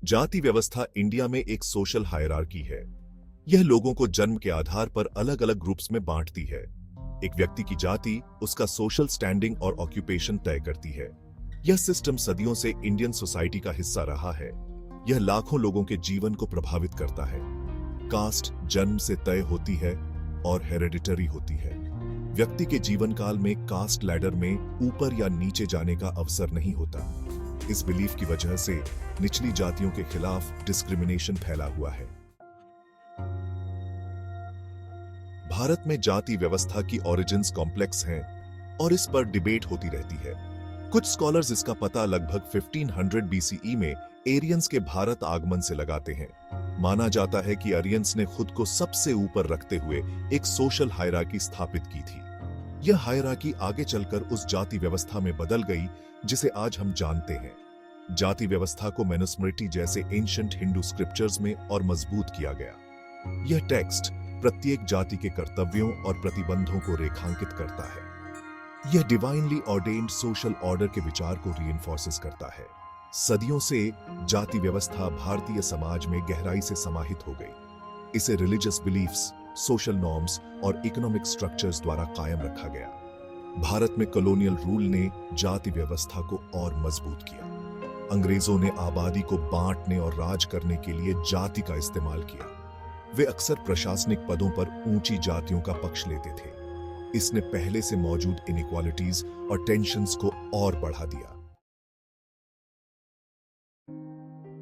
जाति व्यवस्था इंडिया में एक सोशल हायरार्की है। यह लोगों को जन्म के आधार पर अलग अलग ग्रुप्स में बांटती है। एक व्यक्ति की जाति उसका सोशल स्टैंडिंग और ऑक्यूपेशन तय करती है। यह सिस्टम सदियों से इंडियन सोसाइटी का हिस्सा रहा है। यह लाखों लोगों के जीवन को प्रभावित करता है। कास्ट जन्म से तय होती है और हेरेडिटरी होती है। व्यक्ति के जीवन काल में कास्ट लैडर में ऊपर या नीचे जाने का अवसर नहीं होता। इस बिलीफ की वजह से निचली जातियों के खिलाफ डिस्क्रिमिनेशन फैला हुआ है। भारत में जाति व्यवस्था की ओरिजिन्स कॉम्प्लेक्स हैं और इस पर डिबेट होती रहती है। कुछ स्कॉलर्स इसका पता लगभग 1500 बीसीई में एरियंस के भारत आगमन से लगाते हैं। माना जाता है कि आर्यंस ने खुद को सबसे ऊपर रखते हुए एक सोशल हायरार्की स्थापित की थी। यह हायरार्की आगे चलकर उस जाति व्यवस्था में बदल गई जिसे आज हम जानते हैं। जाति व्यवस्था को मनुस्मृति जैसे एंशिएंट हिंदू स्क्रिप्चर्स में और मजबूत किया गया। यह टेक्स्ट प्रत्येक जाति के कर्तव्यों और प्रतिबंधों को रेखांकित करता है। यह डिवाइनली ऑर्डेन्ड सोशल ऑर्डर के विचार को रीइंफोर्सेस करता है। सदियों से जाति व्यवस्था भारतीय समाज में गहराई से समाहित हो गई। इसे रिलीजियस बिलीफ्स, सोशल नॉर्म्स और इकोनॉमिक स्ट्रक्चर्स द्वारा कायम रखा गया। भारत में कॉलोनियल रूल ने जाति व्यवस्था को और मजबूत किया। अंग्रेजों ने आबादी को बांटने और राज करने के लिए जाति का इस्तेमाल किया। वे अक्सर प्रशासनिक पदों पर ऊंची जातियों का पक्ष लेते थे। इसने पहले से मौजूद इनइक्वालिटीज और टेंशन्स को और बढ़ा दिया।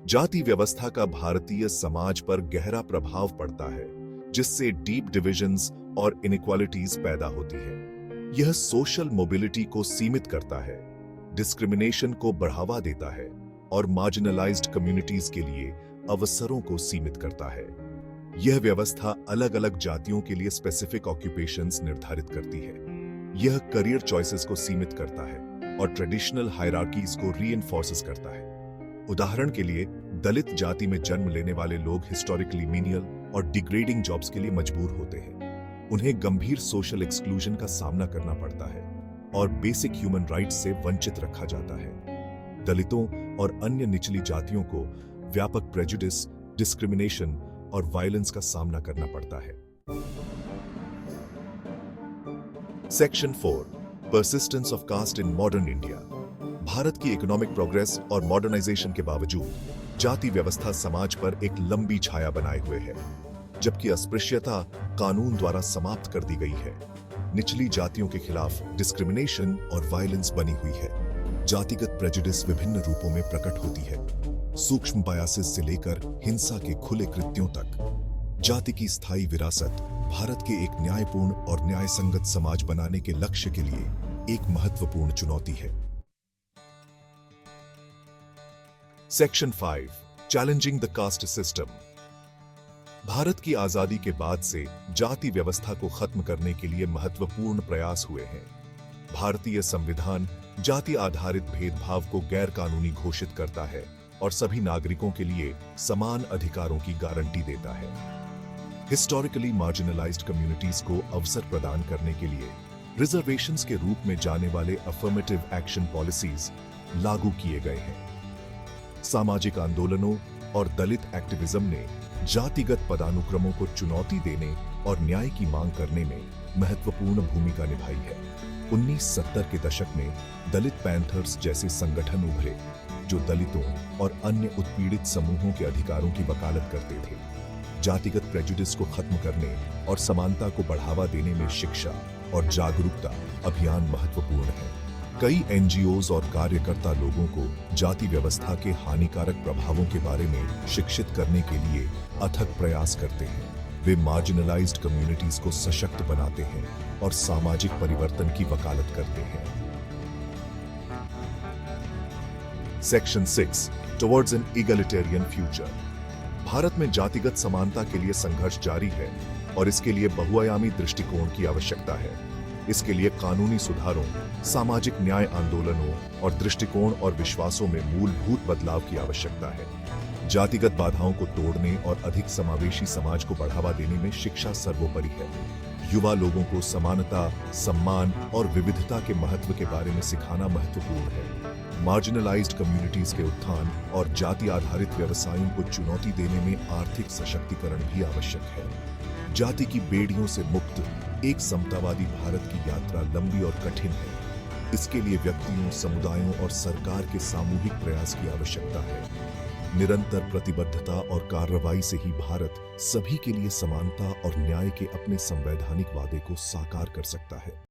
जाति व्यवस्था का भारतीय समाज पर गहरा प्रभाव पड़ता है, जिससे डीप डिविजन्स और इनइक्वालिटीज पैदा होती है। यह सोशल मोबिलिटी को सीमित करता है, डिस्क्रिमिनेशन को बढ़ावा देता है और मार्जिनलाइज्ड कम्युनिटीज के लिए अवसरों को सीमित करता है। यह व्यवस्था अलग अलग जातियों के लिए स्पेसिफिक ऑक्यूपेशंस निर्धारित करती है। यह करियर चॉइसेस को सीमित करता है और ट्रेडिशनल हायरार्कीज को रीइंफोर्सेस करता है। उदाहरण के लिए, दलित जाति में जन्म लेने वाले लोग हिस्टोरिकली मीनियल और डिग्रेडिंग जॉब्स के लिए मजबूर होते हैं। उन्हें गंभीर सोशल एक्सक्लूजन का सामना करना पड़ता है और बेसिक ह्यूमन राइट्स से वंचित रखा जाता है। दलितों और अन्य निचली जातियों को व्यापक प्रेजुडिस, डिस्क्रिमिनेशन और वायलेंस का सामना करना पड़ता है। Section 4, persistence of caste in modern India. Bharat की इकोनॉमिक प्रोग्रेस और मॉडर्नाइजेशन के बावजूद जाति व्यवस्था समाज पर एक लंबी छाया बनाए हुए है, जबकि अस्पृश्यता कानून द्वारा समाप्त कर दी गई है। निचली जातियों के खिलाफ डिस्क्रिमिनेशन और वायलेंस बनी हुई है। जातिगत प्रेजुडिस विभिन्न रूपों में प्रकट होती है, सूक्ष्म बायसेस से लेकर हिंसा के खुले कृत्यों तक। जाति की स्थायी विरासत भारत के एक न्यायपूर्ण और न्यायसंगत समाज बनाने के लक्ष्य के लिए एक महत्वपूर्ण चुनौती है। Section 5, challenging the caste system. Bharat की आजादी के बाद से जाति व्यवस्था को खत्म करने के लिए महत्वपूर्ण प्रयास हुए हैं। भारतीय संविधान जाति आधारित भेदभाव को गैर कानूनी घोषित करता है और सभी नागरिकों के लिए समान अधिकारों की गारंटी देता है। हिस्टोरिकली मार्जिनलाइज्ड कम्युनिटीज को अवसर प्रदान करने के लिए रिजर्वेशंस के रूप में जाने वाले अफर्मेटिव एक्शन पॉलिसीज लागू किए गए हैं। सामाजिक आंदोलनों और दलित एक्टिविज्म ने जातिगत पदानुक्रमों को चुनौती देने और न्याय की मांग करने में महत्वपूर्ण भूमिका निभाई है। 1970 के दशक में दलित पैंथर्स जैसे संगठन उभरे, जो दलितों और अन्य उत्पीड़ित समूहों के अधिकारों की वकालत करते थे। जातिगत प्रेजुडिस को खत्म करने और समानता को बढ़ावा देने में शिक्षा और जागरूकता अभियान महत्वपूर्ण है। कई एनजीओज और कार्यकर्ता लोगों को जाति व्यवस्था के हानिकारक प्रभावों के बारे में शिक्षित करने के लिए अथक प्रयास करते हैं। वे मार्जिनलाइज्ड कम्युनिटीज को सशक्त बनाते हैं और सामाजिक परिवर्तन की वकालत करते हैं। Section 6, towards an egalitarian future. Bharat में जातिगत समानता के लिए संघर्ष जारी है और इसके लिए बहुआयामी दृष्टिकोण की आवश्यकता है। इसके लिए कानूनी सुधारों, सामाजिक न्याय आंदोलनों और दृष्टिकोण और विश्वासों में मूलभूत बदलाव की आवश्यकता है। जातिगत बाधाओं को तोड़ने और अधिक समावेशी समाज को बढ़ावा देने में शिक्षा सर्वोपरि है। युवा लोगों को समानता, सम्मान और विविधता के महत्व के बारे में सिखाना महत्वपूर्ण है। मार्जिनलाइज्ड कम्युनिटीज के उत्थान और जाति आधारित व्यवसायों को चुनौती देने में आर्थिक सशक्तिकरण भी आवश्यक है। जाति की बेड़ियों से मुक्त एक समतावादी भारत की यात्रा लंबी और कठिन है। इसके लिए व्यक्तियों, समुदायों और सरकार के सामूहिक प्रयास की आवश्यकता है। निरंतर प्रतिबद्धता और कार्रवाई से ही भारत सभी के लिए समानता और न्याय के अपने संवैधानिक वादे को साकार कर सकता है।